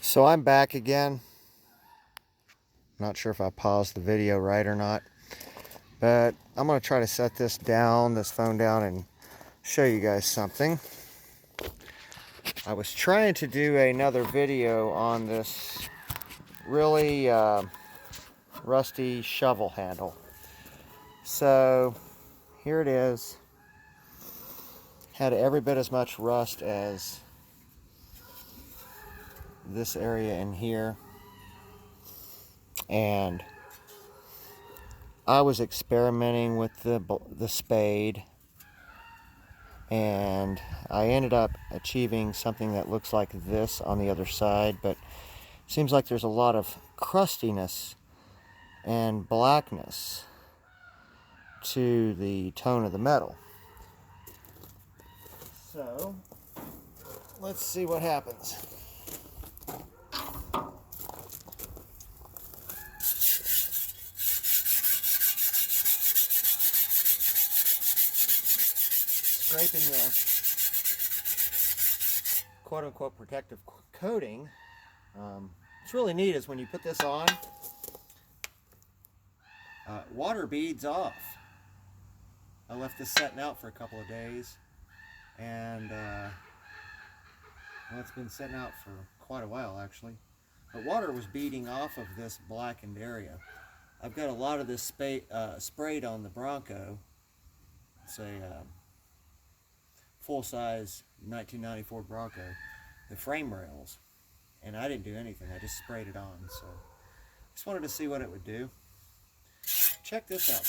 So I'm back again. Not sure if I paused the video right or not, but I'm going to try to set this phone down, and show you guys something. I was trying to do another video on this really rusty shovel handle. So here it is. Had every bit as much rust as this area in here. And I was experimenting with the spade, and I ended up achieving something that looks like this on the other side, but it seems like there's a lot of crustiness and blackness to the tone of the metal. So let's see what happens. Scraping the quote-unquote protective coating. What's really neat is when you put this on, water beads off. I left this setting out for a couple of days, and well, it's been setting out for quite a while actually. But water was beading off of this blackened area. I've got a lot of this sprayed on the Bronco. It's a full-size 1994 Bronco, the frame rails, and I didn't do anything. I just sprayed it on. So just wanted to see what it would do. Check this out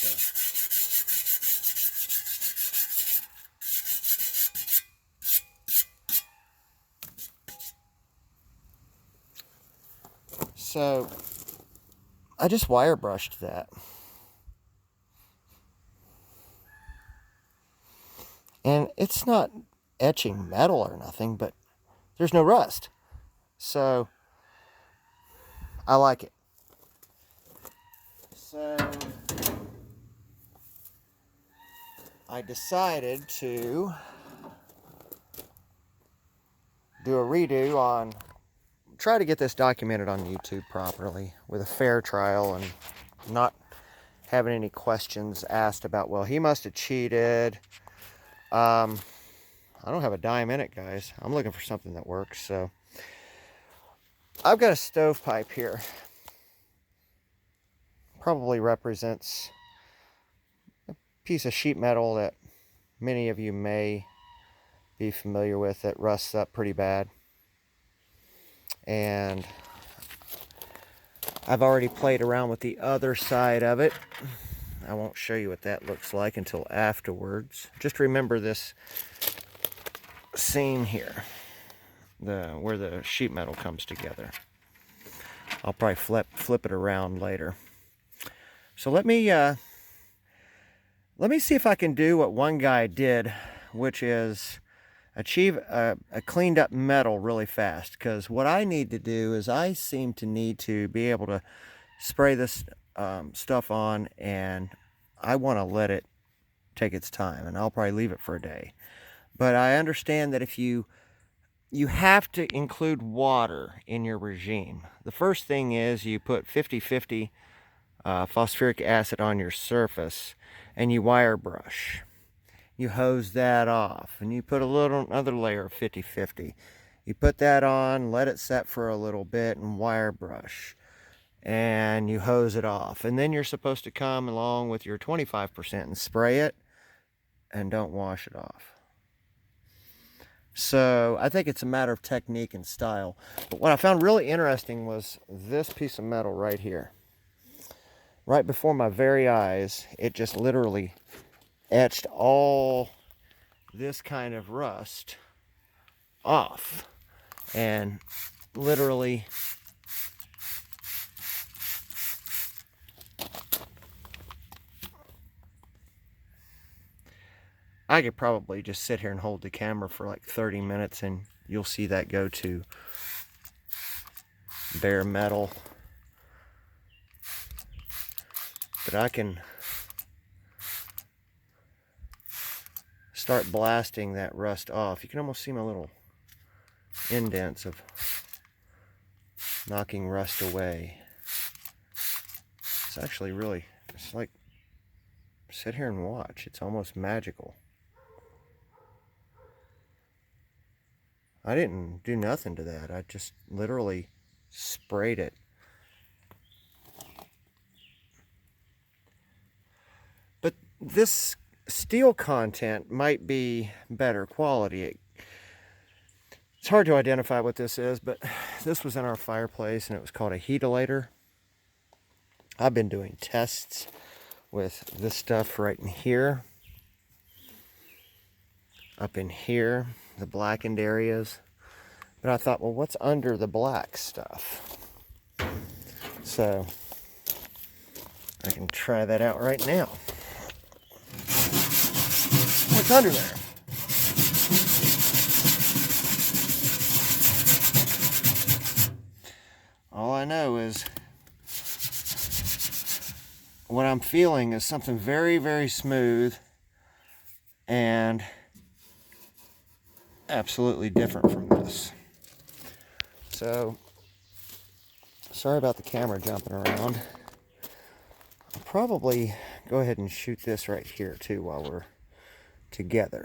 though. So I just wire brushed that. And it's not etching metal or nothing, but there's no rust. So I like it. So I decided to do a redo on, try to get this documented on YouTube properly with a fair trial and not having any questions asked about, well, he must have cheated. I don't have a dime in it, guys. I'm looking for something that works. So I've got a stovepipe here. Probably represents a piece of sheet metal that many of you may be familiar with, that rusts up pretty bad. And I've already played around with the other side of it. I won't show you what that looks like until afterwards. Just remember this seam here, where the sheet metal comes together. I'll probably flip it around later. So let me see if I can do what one guy did, which is achieve a cleaned up metal really fast. Because what I need to do is I seem to need to be able to spray this stuff on, and I want to let it take its time, and I'll probably leave it for a day. But I understand that if you have to include water in your regime. The first thing is you put 50-50 phosphoric acid on your surface, and you wire brush. You hose that off, and you put another layer of 50-50. You put that on, let it set for a little bit, and wire brush. And you hose it off. And then you're supposed to come along with your 25% and spray it, and don't wash it off. So I think it's a matter of technique and style. But what I found really interesting was this piece of metal right here. Right before my very eyes, it just literally etched all this kind of rust off. And literally I could probably just sit here and hold the camera for like 30 minutes and you'll see that go to bare metal. But I can start blasting that rust off. You can almost see my little indents of knocking rust away. It's actually really, it's like, sit here and watch. It's almost magical. I didn't do nothing to that. I just literally sprayed it. But this steel content might be better quality. It's hard to identify what this is, but this was in our fireplace and it was called a heatilator. I've been doing tests with this stuff right in here, up in here, the blackened areas. But I thought, well, what's under the black stuff? So I can try that out right now. What's under there? All I know is what I'm feeling is something very, very smooth and absolutely different from this. So, sorry about the camera jumping around. I'll probably go ahead and shoot this right here too while we're together.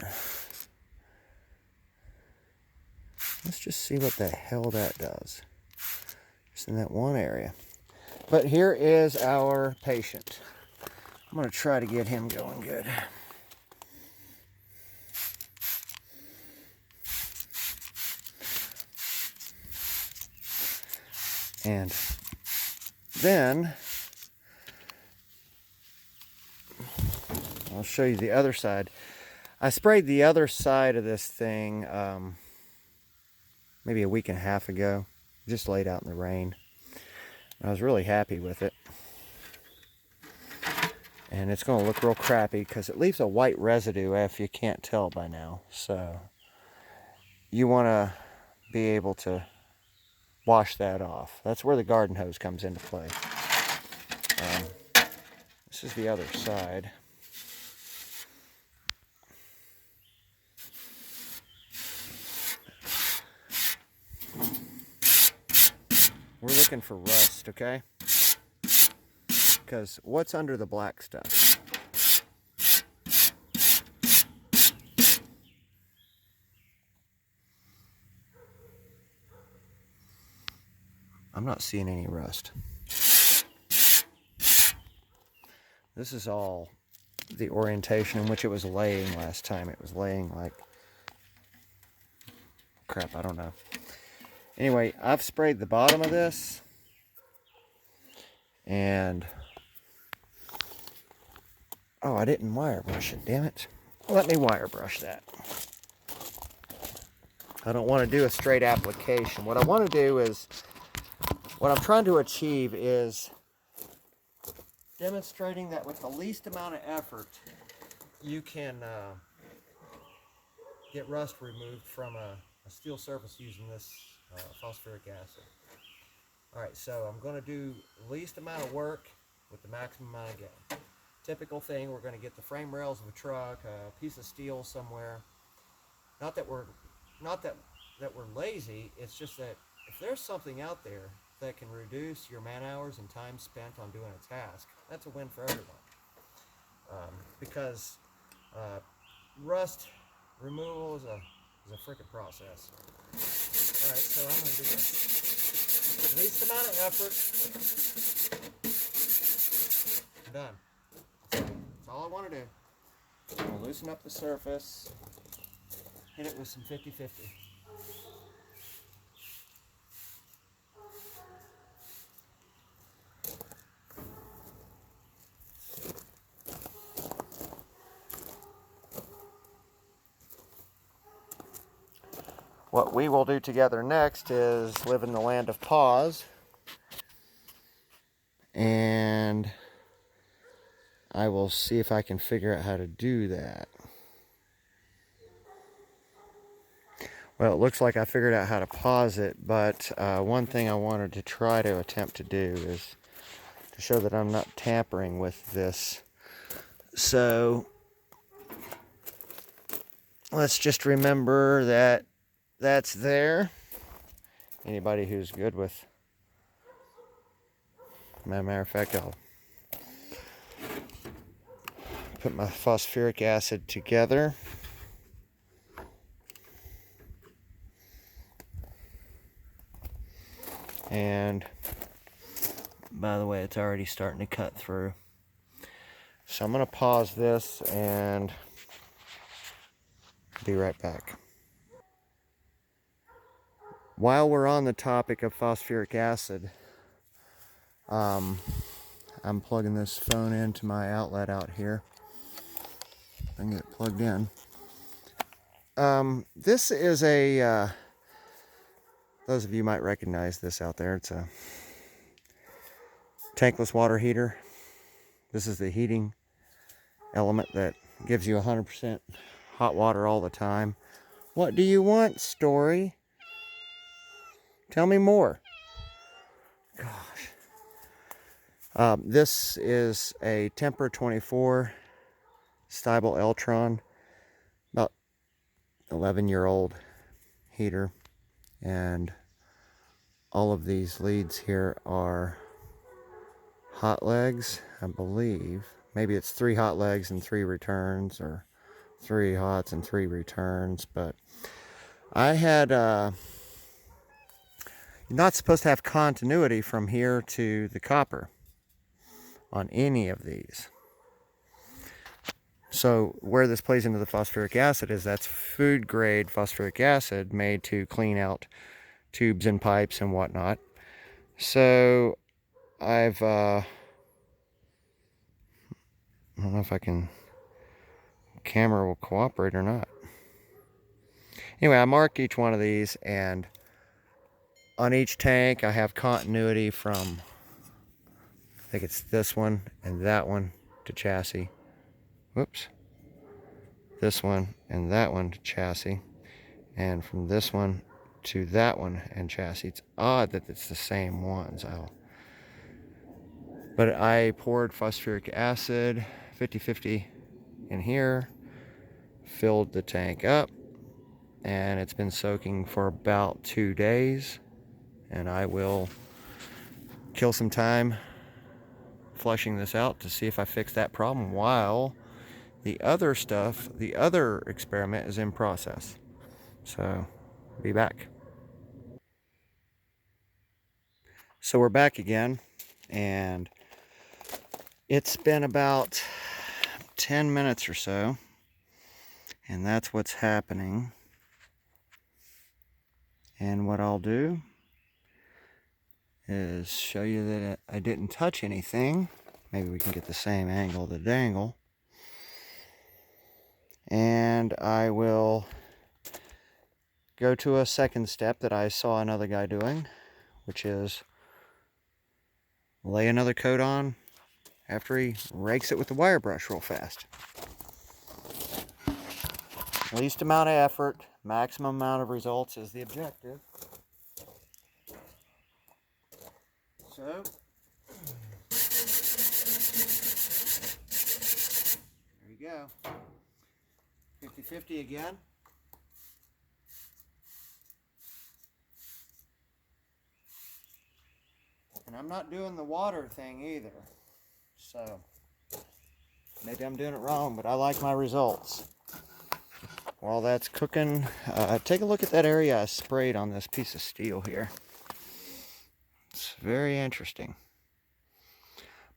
Let's just see what the hell that does. Just in that one area. But here is our patient. I'm going to try to get him going good. And then I'll show you the other side. I sprayed the other side of this thing maybe a week and a half ago. Just laid out in the rain. I was really happy with it. And it's going to look real crappy because it leaves a white residue if you can't tell by now. So you want to be able to wash that off. That's where the garden hose comes into play. This is the other side. We're looking for rust, okay? Because what's under the black stuff? I'm not seeing any rust. This is all the orientation in which it was laying last time. It was laying like crap, I don't know. Anyway, I've sprayed the bottom of this and oh, I didn't wire brush it, damn it. Let me wire brush that. I don't want to do a straight application. What I want to do is, what I'm trying to achieve is demonstrating that with the least amount of effort, you can get rust removed from a steel surface using this phosphoric acid. Alright, so I'm going to do the least amount of work with the maximum amount of gain. Typical thing, we're going to get the frame rails of a truck, a piece of steel somewhere. Not that we're lazy, it's just that if there's something out there that can reduce your man hours and time spent on doing a task, that's a win for everyone. Because rust removal is a freaking process. Alright, so I'm going to do this. Least amount of effort. I'm done. That's all I want to do. I'm going to loosen up the surface. Hit it with some 50-50. What we will do together next is live in the land of pause. And I will see if I can figure out how to do that. Well, it looks like I figured out how to pause it, but one thing I wanted to try to attempt to do is to show that I'm not tampering with this. So let's just remember that that's there. Anybody who's good with Matter of fact, I'll put my phosphoric acid together. And by the way, it's already starting to cut through. So I'm going to pause this and be right back. While we're on the topic of phosphoric acid, I'm plugging this phone into my outlet out here. I can get it plugged in. This is a, those of you might recognize this out there. It's a tankless water heater. This is the heating element that gives you 100% hot water all the time. What do you want, Story? Tell me more. Gosh. This is a Temper 24 Stibel Eltron, about 11-year-old heater, and all of these leads here are hot legs, I believe. Maybe it's 3 hot legs and 3 returns, or 3 hots and 3 returns, but I had, you're not supposed to have continuity from here to the copper on any of these. So where this plays into the phosphoric acid is that's food grade phosphoric acid made to clean out tubes and pipes and whatnot. So I've, I don't know if camera will cooperate or not. Anyway, I mark each one of these, and on each tank I have continuity from, I think it's this one and that one to chassis. Whoops. This one and that one to chassis. And from this one to that one and chassis. It's odd that it's the same ones. But I poured phosphoric acid 50-50 in here, filled the tank up, and it's been soaking for about 2 days. And I will kill some time flushing this out to see if I fix that problem while the other stuff, the other experiment is in process. So, be back. So we're back again, and it's been about 10 minutes or so, and that's what's happening. And what I'll do is show you that I didn't touch anything. Maybe we can get the same angle to dangle. And I will go to a second step that I saw another guy doing, which is lay another coat on after he rakes it with the wire brush real fast. Least amount of effort, maximum amount of results is the objective. So, there you go. 50-50 again. And I'm not doing the water thing either. So, maybe I'm doing it wrong, but I like my results. While that's cooking, take a look at that area I sprayed on this piece of steel here. It's very interesting.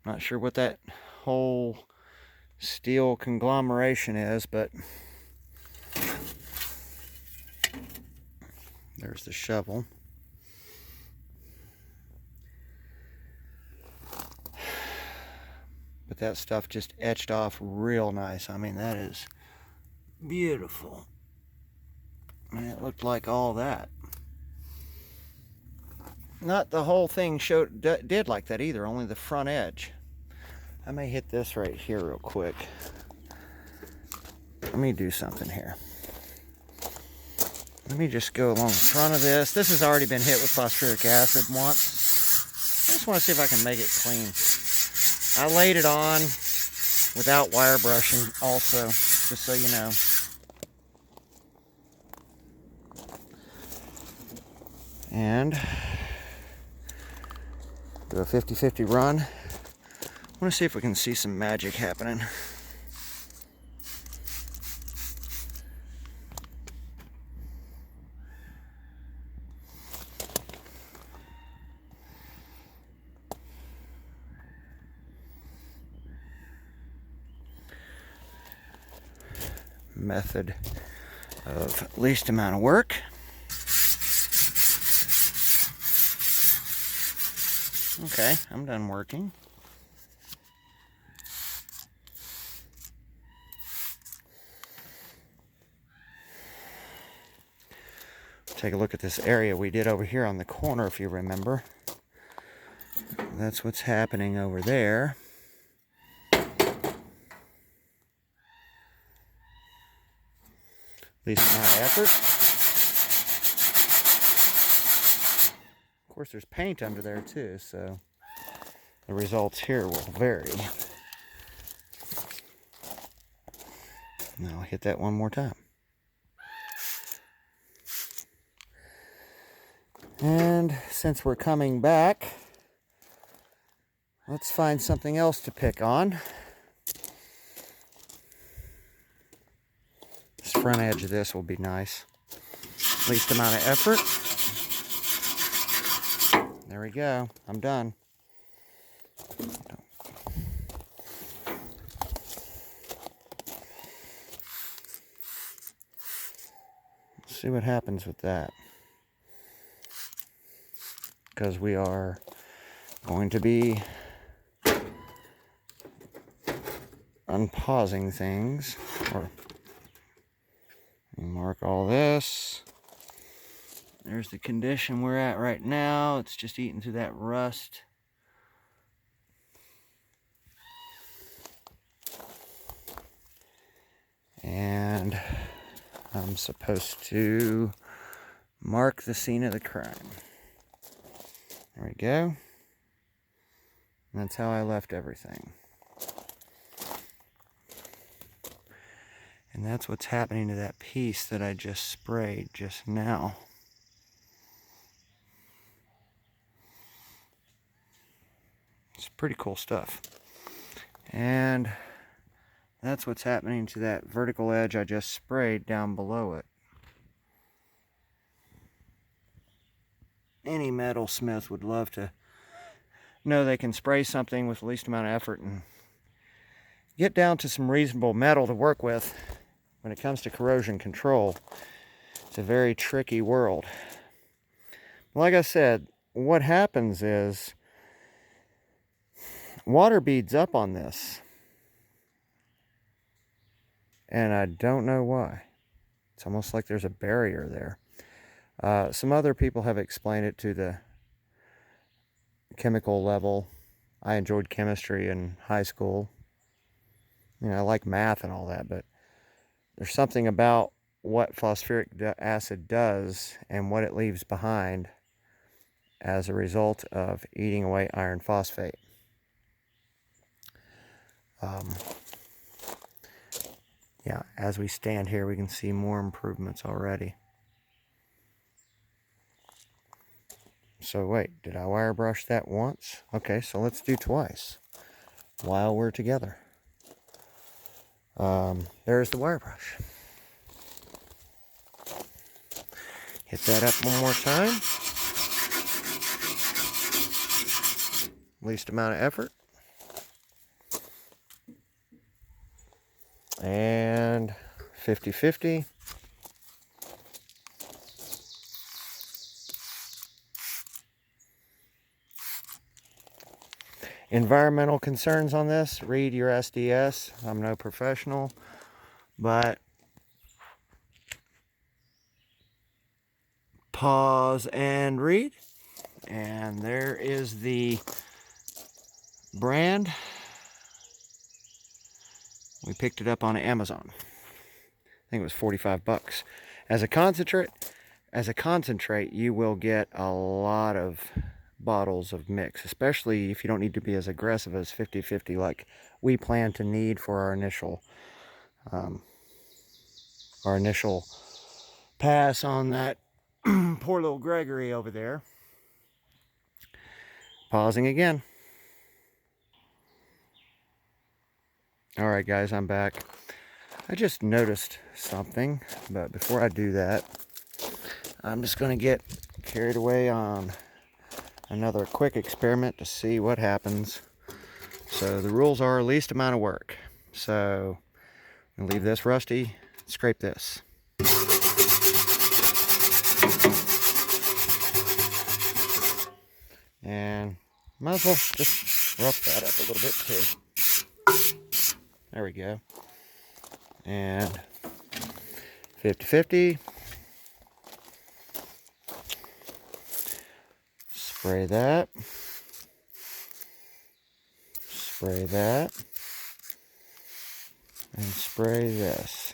I'm not sure what that whole steel conglomeration is, but there's the shovel. But that stuff just etched off real nice. I mean, that is beautiful. And it looked like all that. Not the whole thing did like that either, only the front edge. I may hit this right here real quick. Let me do something here. Let me just go along the front of this. This has already been hit with phosphoric acid once. I just want to see if I can make it clean. I laid it on without wire brushing also, just so you know. And Do a 50-50 run. I want to see if we can see some magic happening. Method of least amount of work. Okay, I'm done working. Take a look at this area we did over here on the corner, if you remember. That's what's happening over there. Least amount of effort. Of course, there's paint under there too, so the results here will vary. Now I'll hit that one more time. And since we're coming back, let's find something else to pick on. This front edge of this will be nice. Least amount of effort. There we go. I'm done. Let's see what happens with that. Because we are going to be unpausing things. Or mark all this. There's the condition we're at right now. It's just eating through that rust. And I'm supposed to mark the scene of the crime. There we go. And that's how I left everything. And that's what's happening to that piece that I just sprayed just now. It's pretty cool stuff. And that's what's happening to that vertical edge I just sprayed down below it. Any metalsmith would love to know they can spray something with the least amount of effort and get down to some reasonable metal to work with. When it comes to corrosion control, it's a very tricky world. Like I said, what happens is water beads up on this, and I don't know why. It's almost like there's a barrier there. Some other people have explained it to the chemical level. I enjoyed chemistry in high school. You know, I like math and all that, but there's something about what phosphoric acid does and what it leaves behind as a result of eating away iron phosphate. Yeah, as we stand here, we can see more improvements already. So wait, did I wire brush that once? Okay, so let's do twice while we're together. There's the wire brush. Hit that up one more time. Least amount of effort. And 50-50. Environmental concerns on this, read your SDS. I'm no professional, but pause and read. And there is the brand. We picked it up on Amazon. I think it was 45 bucks. As a concentrate, you will get a lot of bottles of mix, especially if you don't need to be as aggressive as 50-50 like we plan to need for our initial pass on that poor little Gregory over there. Pausing again. All right, guys, I'm back. I just noticed something, but before I do that, I'm just going to get carried away on another quick experiment to see what happens. So the rules are least amount of work. So I'm going to leave this rusty, scrape this. And might as well just rough that up a little bit too. There we go. And 50-50. Spray that. Spray that. And spray this.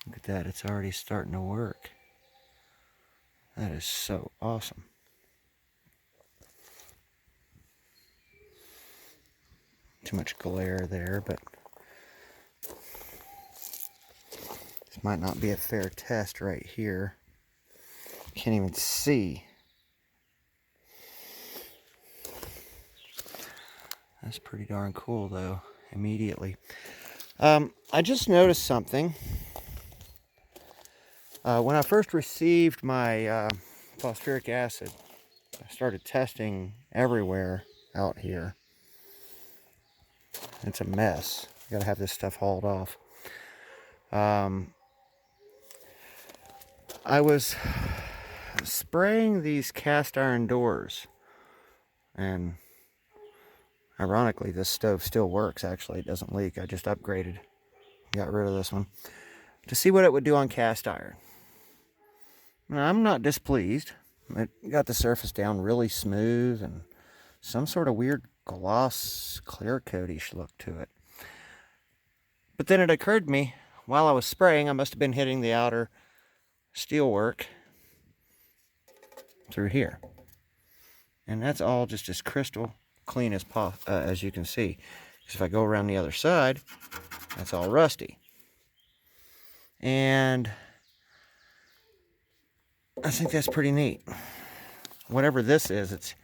Look at that, it's already starting to work. That is so awesome. Too much glare there, but this might not be a fair test right here. Can't even see. That's pretty darn cool though, immediately. I just noticed something. When I first received my phosphoric acid, I started testing everywhere out here. It's a mess. I gotta have this stuff hauled off. I was spraying these cast iron doors, and ironically this stove still works. Actually, it doesn't leak. I just upgraded, got rid of this one to see what it would do on cast iron. Now, I'm not displeased. It got the surface down really smooth and some sort of weird gloss clear coat-ish look to it. But then it occurred to me, while I was spraying, I must have been hitting the outer steelwork through here. And that's all just as crystal clean as you can see. Because if I go around the other side, that's all rusty. And I think that's pretty neat. Whatever this is, it's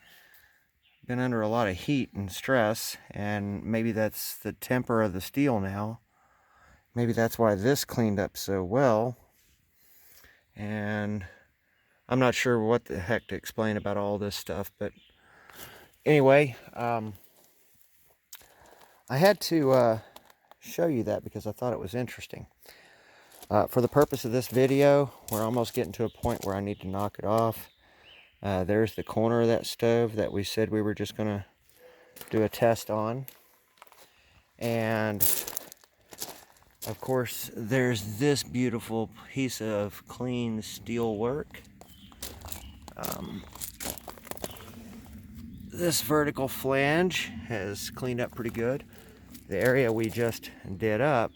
been under a lot of heat and stress, and maybe that's the temper of the steel now. Maybe that's why this cleaned up so well. And I'm not sure what the heck to explain about all this stuff, but anyway, I had to show you that because I thought it was interesting. For the purpose of this video, we're almost getting to a point where I need to knock it off. There's the corner of that stove that we said we were just going to do a test on. And of course, there's this beautiful piece of clean steel work. This vertical flange has cleaned up pretty good. The area we just did up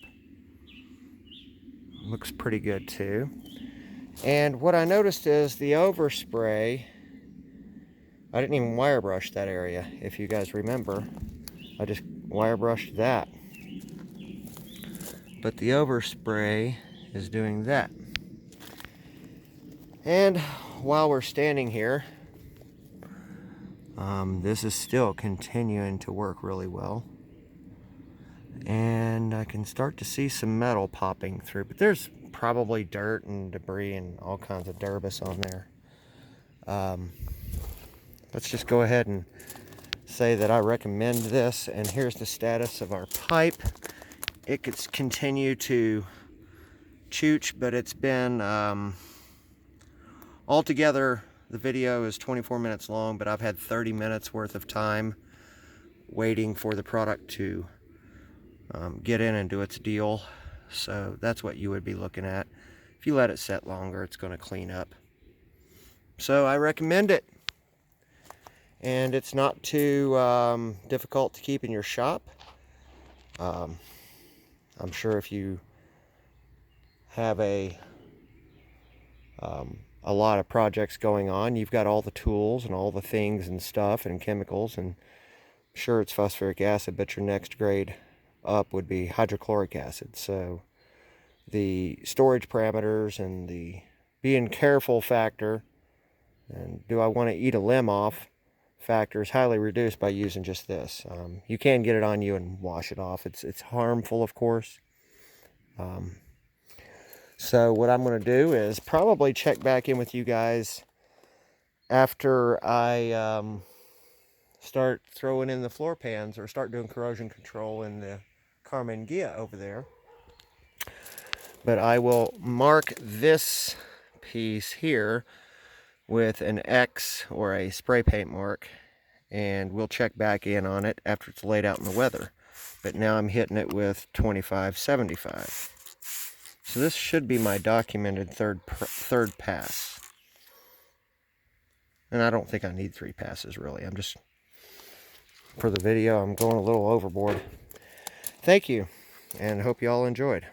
looks pretty good too. And what I noticed is the overspray, I didn't even wire brush that area, if you guys remember. I just wire brushed that. But the overspray is doing that. And while we're standing here, this is still continuing to work really well. And I can start to see some metal popping through, but there's probably dirt and debris and all kinds of derbus on there. Let's just go ahead and say that I recommend this, and here's the status of our pipe. It could continue to chooch, but it's been altogether, the video is 24 minutes long, but I've had 30 minutes worth of time waiting for the product to get in and do its deal. So that's what you would be looking at. If you let it set longer, it's going to clean up. So I recommend it. And it's not too difficult to keep in your shop. I'm sure if you have a lot of projects going on, you've got all the tools and all the things and stuff and chemicals, and sure it's phosphoric acid, but your next grade up would be hydrochloric acid. So the storage parameters and the being careful factor And do I want to eat a limb off? Factor is highly reduced by using just this. You can get it on you and wash it off. It's harmful, of course. So what I'm going to do is probably check back in with you guys after I start throwing in the floor pans or start doing corrosion control in the Carmen Gia over there. But I will mark this piece here with an X or a spray paint mark, and we'll check back in on it after it's laid out in the weather. But now I'm hitting it with 2575. So this should be my documented third pass. And I don't think I need 3 passes really. I'm just, for the video, I'm going a little overboard. Thank you, and hope you all enjoyed.